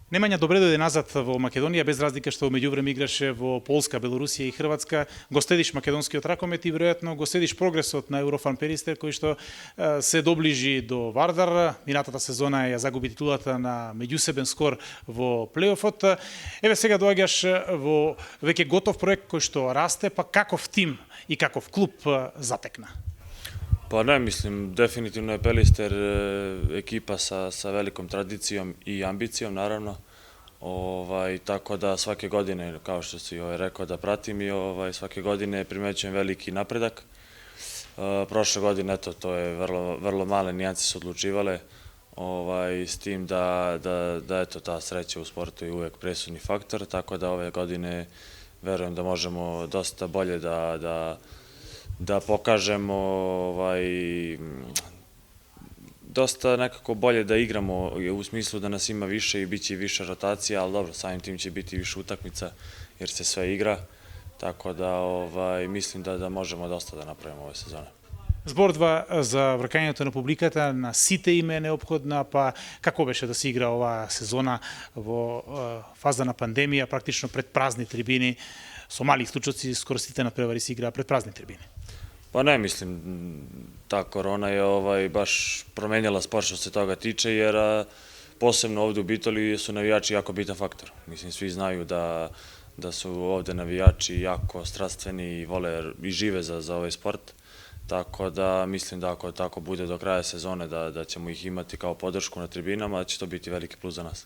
Немања добре дојде назад во Македонија, без разлика што меѓувреме играше во Полска, Белорусија и Хрватска. Го следиш македонскиот ракомет и веројатно го следиш прогресот на Еврофан Перистер, кој што се доближи до Вардар. Минатата сезона ја загуби титулата на меѓусебен скор во плейофот. Еве сега доаѓаш во веќе готов проект кој што расте, па каков тим и каков клуб затекна? Pa ne, mislim, definitivno je Pelister ekipa sa velikom tradicijom i ambicijom, naravno. Tako da svake godine, kao što si rekao, da pratim i svake godine primećujem veliki napredak. Prošle godine, eto, to je vrlo male nijanse su odlučivale, s tim da eto, ta sreća u sportu je uvek presudni faktor, tako da ove godine verujem da možemo dosta bolje da pokažemo dosta nekako bolje da igramo u smislu da nas ima više i bit će više rotacija, ali dobro, samim tim će biti više utakmica jer se sve igra, tako da mislim da možemo dosta da napravimo ove sezone. Зборува за вракањето на публиката, на сите им е неопходна, па како беше да се игра оваа сезона во фаза на пандемија, практично пред празни трибини, со мали исклучоци, скоро сите надпревари се играа пред празни трибини? Pa ne, mislim, ta korona je baš promenjala sport što se toga tiče, jer posebno ovde u Bitoli su navijači jako bitan faktor. Mislim, svi znaju da su ovde navijači jako strastveni i vole i žive za ovaj sport. Tako da mislim da ako tako bude do kraja sezone da ćemo ih imati kao podršku na tribinama, da će to biti veliki plus za nas.